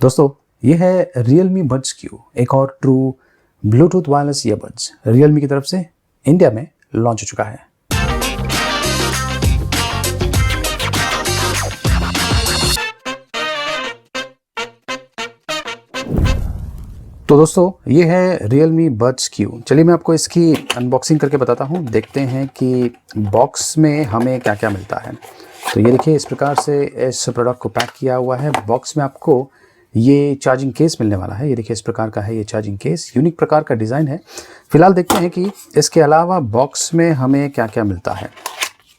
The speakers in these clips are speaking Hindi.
दोस्तों ये है Realme Buds Q, एक और true Bluetooth wireless earbuds Realme की तरफ से इंडिया में लॉन्च हो चुका है। तो दोस्तों ये है Realme Buds Q। चलिए मैं आपको इसकी अनबॉक्सिंग करके बताता हूँ। देखते हैं कि बॉक्स में हमें क्या क्या मिलता है। तो ये देखिए इस प्रकार से इस प्रोडक्ट को पैक किया हुआ है। बॉक्स में आपको ये चार्जिंग केस मिलने वाला है। ये देखिए इस प्रकार का है ये चार्जिंग केस, यूनिक प्रकार का डिज़ाइन है। फिलहाल देखते हैं कि इसके अलावा बॉक्स में हमें क्या क्या मिलता है।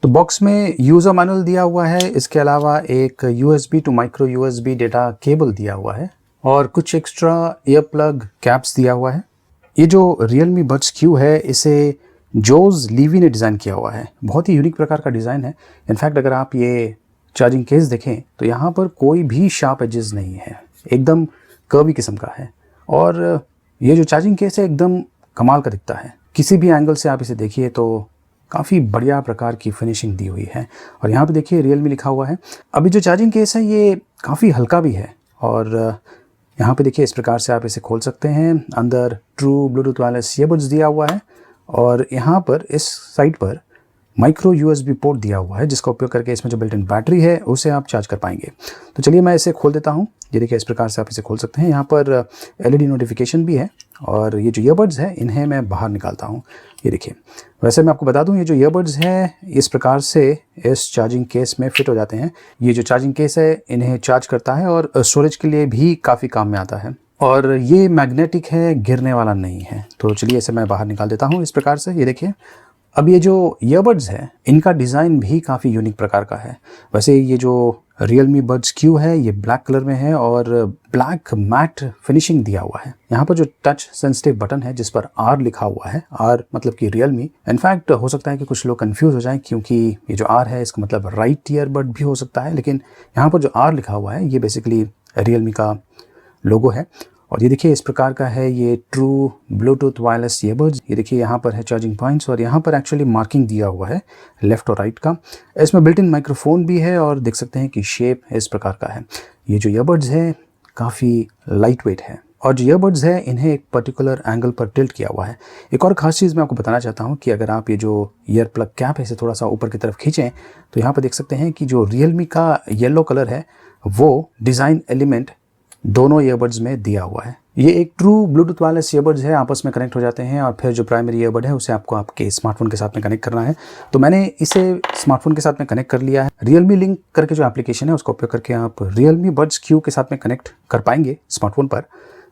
तो बॉक्स में यूज़र मैनुअल दिया हुआ है, इसके अलावा एक USB to micro USB data cable दिया हुआ है और कुछ एक्स्ट्रा ईयर प्लग कैप्स दिया हुआ है। ये जो Realme Buds Q है इसे जोज लीवी ने डिज़ाइन किया हुआ है। बहुत ही यूनिक प्रकार का डिज़ाइन है। इनफैक्ट अगर आप ये चार्जिंग केस देखें तो यहाँ पर कोई भी शार्प एजेस नहीं है, एकदम कर्वी किस्म का है। और ये जो चार्जिंग केस है एकदम कमाल का दिखता है। किसी भी एंगल से आप इसे देखिए तो काफ़ी बढ़िया प्रकार की फिनिशिंग दी हुई है। और यहाँ पे देखिए Realme लिखा हुआ है। अभी जो चार्जिंग केस है ये काफ़ी हल्का भी है और यहाँ पे देखिए इस प्रकार से आप इसे खोल सकते हैं। अंदर ट्रू ब्लूटूथ वायरलेस ईयरबड्स दिया हुआ है और यहाँ पर इस साइड पर माइक्रो USB पोर्ट दिया हुआ है जिसका उपयोग करके इसमें जो बिल्ट इन बैटरी है उसे आप चार्ज कर पाएंगे। तो चलिए मैं इसे खोल देता हूँ। ये देखिए इस प्रकार से आप इसे खोल सकते हैं। यहाँ पर LED नोटिफिकेशन भी है और ये जो ईयरबड्स है इन्हें मैं बाहर निकालता हूँ। ये देखिए, वैसे मैं आपको बता दूँ ये जो ईयरबड्स है इस प्रकार से इस चार्जिंग केस में फिट हो जाते हैं। ये जो चार्जिंग केस है इन्हें चार्ज करता है और स्टोरेज के लिए भी काफ़ी काम में आता है। और ये मैग्नेटिक है, गिरने वाला नहीं है। तो चलिए इसे मैं बाहर निकाल देता हूँ इस प्रकार से। ये देखिए अब ये जो ईयरबड्स है इनका डिज़ाइन भी काफ़ी यूनिक प्रकार का है। वैसे ये जो Realme Buds Q है ये ब्लैक कलर में है और ब्लैक मैट फिनिशिंग दिया हुआ है। यहाँ पर जो टच सेंसिटिव बटन है जिस पर R लिखा हुआ है, R मतलब कि Realme। इनफैक्ट हो सकता है कि कुछ लोग कंफ्यूज हो जाएं क्योंकि ये जो R है इसका मतलब राइट ईयरबड भी हो सकता है, लेकिन यहाँ पर जो R लिखा हुआ है ये बेसिकली Realme का लोगो है। और ये देखिए इस प्रकार का है ये ट्रू ब्लूटूथ वायरलेस ईयरबड्स। ये देखिए यहाँ पर है चार्जिंग पॉइंट्स और यहाँ पर एक्चुअली मार्किंग दिया हुआ है लेफ़्ट और राइट का। इसमें बिल्ट इन माइक्रोफोन भी है और देख सकते हैं कि शेप इस प्रकार का है। ये जो ईयरबड्स है काफ़ी लाइट वेट है और जो ईयरबड्स है इन्हें एक पर्टिकुलर एंगल पर टिल्ट किया हुआ है। एक और ख़ास चीज़ मैं आपको बताना चाहता हूँ कि अगर आप ये जो ईयर प्लग कैप है इसे थोड़ा सा ऊपर की तरफ खींचें तो यहाँ पर देख सकते हैं कि जो Realme का येलो कलर है वो डिज़ाइन एलिमेंट दोनों ईयरबड्स में दिया हुआ है। ये एक ट्रू ब्लूटूथ वायरलेस ईयरबड्स है, आपस में कनेक्ट हो जाते हैं और फिर जो प्राइमरी ईयरबड है उसे आपको आपके स्मार्टफोन के साथ में कनेक्ट करना है। तो मैंने इसे स्मार्टफोन के साथ में कनेक्ट कर लिया है। Realme लिंक करके जो एप्लीकेशन है उसका उपयोग करके आप Realme Buds Q के साथ में कनेक्ट कर पाएंगे स्मार्टफोन पर।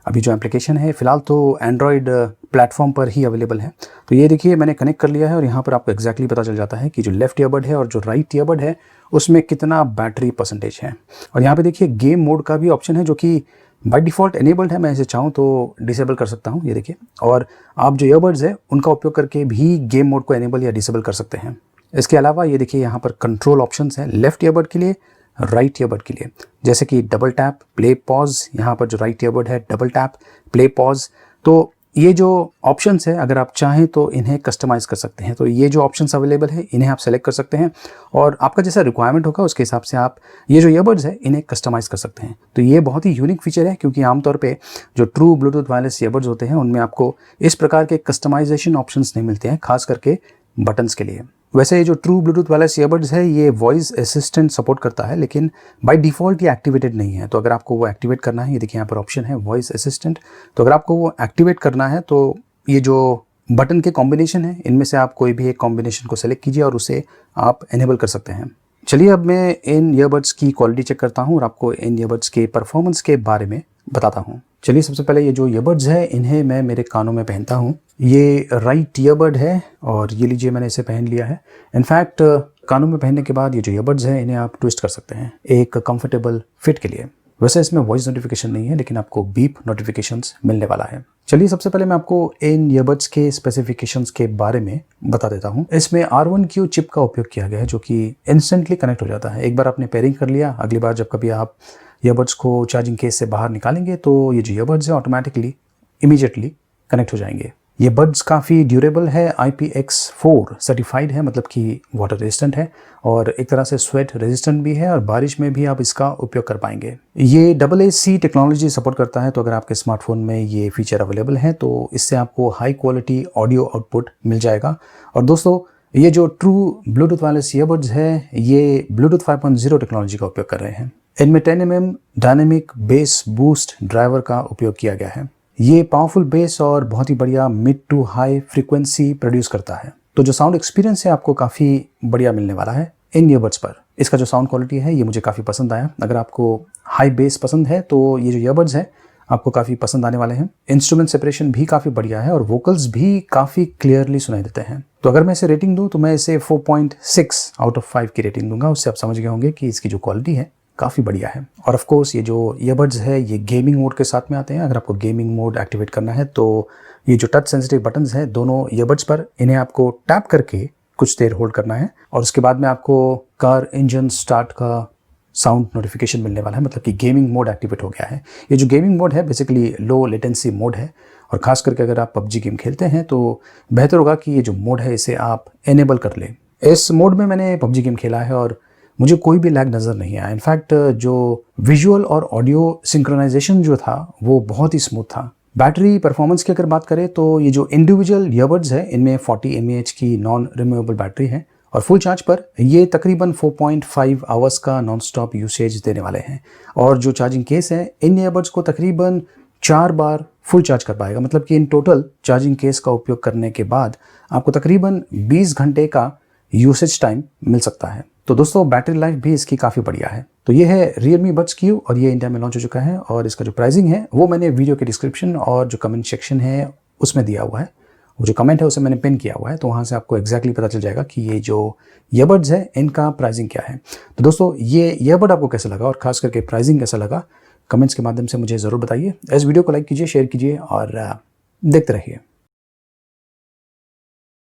अभी जो एप्लीकेशन है फिलहाल तो एंड्रॉयड प्लेटफॉर्म पर ही अवेलेबल है। तो ये देखिए मैंने कनेक्ट कर लिया है और यहाँ पर आपको एग्जैक्टली पता चल जाता है कि जो लेफ्ट ईयरबड है और जो राइट ईयरबड है उसमें कितना बैटरी परसेंटेज है। और यहाँ पे देखिए गेम मोड का भी ऑप्शन है जो कि बाय डिफ़ॉल्ट एनेबल्ड है। मैं इसे चाहूँ तो डिसेबल कर सकता हूँ। ये देखिए, और आप जो ईयरबड्स है उनका उपयोग करके भी गेम मोड को एनेबल या डिसेबल कर सकते हैं। इसके अलावा ये देखिए यहाँ पर कंट्रोल ऑप्शंस हैं लेफ्ट ईयरबड के लिए, राइट ईयरबड के लिए, जैसे कि डबल टैप, प्ले, पॉज। यहाँ पर जो राइट ईयरबड है डबल टैप, प्ले, पॉज। तो ये जो ऑप्शंस है अगर आप चाहें तो इन्हें कस्टमाइज़ कर सकते हैं। तो ये जो ऑप्शंस अवेलेबल है इन्हें आप सेलेक्ट कर सकते हैं और आपका जैसा रिक्वायरमेंट होगा उसके हिसाब से आप ये जो ईयरबड्स है इन्हें कस्टमाइज़ कर सकते हैं। तो ये बहुत ही यूनिक फीचर है क्योंकि आमतौर पे जो ट्रू ब्लूटूथ वायरलेस ईयरबड्स होते हैं उनमें आपको इस प्रकार के कस्टमाइजेशन ऑप्शंस नहीं मिलते हैं, खास करके बटन्स के लिए। वैसे ये जो ट्रू ब्लूटूथ वायरलेस ईयरबड्स है ये वॉइस असिस्टेंट सपोर्ट करता है, लेकिन बाय डिफ़ॉल्ट ये एक्टिवेटेड नहीं है। तो अगर आपको वो एक्टिवेट करना है, ये देखिए यहाँ पर ऑप्शन है वॉइस असिस्टेंट। तो अगर आपको वो एक्टिवेट करना है तो ये जो बटन के कॉम्बिनेशन है इनमें से आप कोई भी एक कॉम्बिनेशन को सेलेक्ट कीजिए और उसे आप एनेबल कर सकते हैं। चलिए अब मैं इन ईयरबड्स की क्वालिटी चेक करता हूँ और आपको इन ईयरबड्स के परफॉर्मेंस के बारे में बताता हूँ। चलिए सबसे पहले ये जो ईयरबड्स है इन्हें मैं मेरे कानों में पहनता हूँ। ये राइट ईयरबड है और ये लीजिए मैंने इसे पहन लिया है। इनफैक्ट कानों में पहनने के बाद ये जो ईयरबड्स है इन्हें आप ट्विस्ट कर सकते हैं एक कंफर्टेबल फिट के लिए। वैसे इसमें वॉइस नोटिफिकेशन नहीं है लेकिन आपको बीप नोटिफिकेशंस मिलने वाला है। चलिए सबसे पहले मैं आपको इन ईयरबड्स के स्पेसिफिकेशंस के बारे में बता देता हूँ। इसमें R1Q चिप का उपयोग किया गया है जो कि इंस्टेंटली कनेक्ट हो जाता है। एक बार आपने पेयरिंग कर लिया, अगली बार जब कभी आप ईयरबड्स को चार्जिंग केस से बाहर निकालेंगे तो ये जो ईयरबड्स है ऑटोमेटिकली इमीडिएटली कनेक्ट हो जाएंगे। ये बड्स काफ़ी ड्यूरेबल है, IPX4 सर्टिफाइड है, मतलब कि वाटर रेजिस्टेंट है और एक तरह से स्वेट रेजिस्टेंट भी है और बारिश में भी आप इसका उपयोग कर पाएंगे। ये AAC टेक्नोलॉजी सपोर्ट करता है, तो अगर आपके स्मार्टफोन में ये फीचर अवेलेबल है तो इससे आपको हाई क्वालिटी ऑडियो आउटपुट मिल जाएगा। और दोस्तों ये जो ट्रू ब्लूटूथ वायरलेस ईयरबड्स है ये ब्लूटूथ 5.0 टेक्नोलॉजी का उपयोग कर रहे हैं। इनमें 10 mm dynamic base boost driver का उपयोग किया गया है। ये पावरफुल बेस और बहुत ही बढ़िया mid to high frequency produce करता है, तो जो साउंड एक्सपीरियंस है आपको काफ़ी बढ़िया मिलने वाला है इन ईयरबड्स पर। इसका जो साउंड क्वालिटी है ये मुझे काफ़ी पसंद आया। अगर आपको हाई बेस पसंद है तो ये जो ईयरबड्स है आपको काफ़ी पसंद आने वाले हैं। इंस्ट्रूमेंट सेपरेशन भी काफ़ी बढ़िया है और वोकल्स भी काफ़ी क्लियरली सुनाई देते हैं। तो अगर मैं इसे रेटिंग दूँ तो मैं इसे 4.6 आउट ऑफ 5 की रेटिंग दूंगा। उससे आप समझ गए होंगे कि इसकी जो क्वालिटी है काफ़ी बढ़िया है। और ऑफ कोर्स ये जो ईयरबड्स है ये गेमिंग मोड के साथ में आते हैं। अगर आपको गेमिंग मोड एक्टिवेट करना है तो ये जो टच सेंसिटिव बटन्स हैं दोनों ईयरबड्स पर, इन्हें आपको टैप करके कुछ देर होल्ड करना है और उसके बाद में आपको कार इंजन स्टार्ट का साउंड नोटिफिकेशन मिलने वाला है, मतलब कि गेमिंग मोड एक्टिवेट हो गया है। ये जो गेमिंग मोड है बेसिकली लो लेटेंसी मोड है और खास करके अगर आप PUBG गेम खेलते हैं तो बेहतर होगा कि ये जो मोड है इसे आप एनेबल कर लें। इस मोड में मैंने PUBG गेम खेला है और मुझे कोई भी लैग नज़र नहीं आया। इनफैक्ट जो विजुअल और ऑडियो सिंक्रोनाइजेशन जो था वो बहुत ही स्मूथ था। बैटरी परफॉर्मेंस की अगर बात करें तो ये जो इंडिविजुअल ईयरबड्स है इनमें 40 mAh की नॉन रिमूवेबल बैटरी है और फुल चार्ज पर ये तकरीबन 4.5 आवर्स का नॉन स्टॉप यूसेज देने वाले हैं। और जो चार्जिंग केस है इन ईयरबड्स को तकरीबन 4 बार फुल चार्ज कर पाएगा, मतलब कि इन टोटल चार्जिंग केस का उपयोग करने के बाद आपको तकरीबन 20 घंटे का यूसेज टाइम मिल सकता है। तो दोस्तों बैटरी लाइफ भी इसकी काफ़ी बढ़िया है। तो ये है Realme Buds Q और ये इंडिया में लॉन्च हो चुका है और इसका जो प्राइसिंग है वो मैंने वीडियो के डिस्क्रिप्शन और जो कमेंट सेक्शन है उसमें दिया हुआ है। वो जो कमेंट है उसे मैंने पिन किया हुआ है, तो वहाँ से आपको एग्जैक्टली पता चल जाएगा कि ये जो ईयरबड्स है इनका प्राइसिंग क्या है। तो दोस्तों ये ईयरबड आपको कैसा लगा और खास करके प्राइसिंग कैसा लगा कमेंट्स के माध्यम से मुझे ज़रूर बताइए। इस वीडियो को लाइक कीजिए, शेयर कीजिए और देखते रहिए।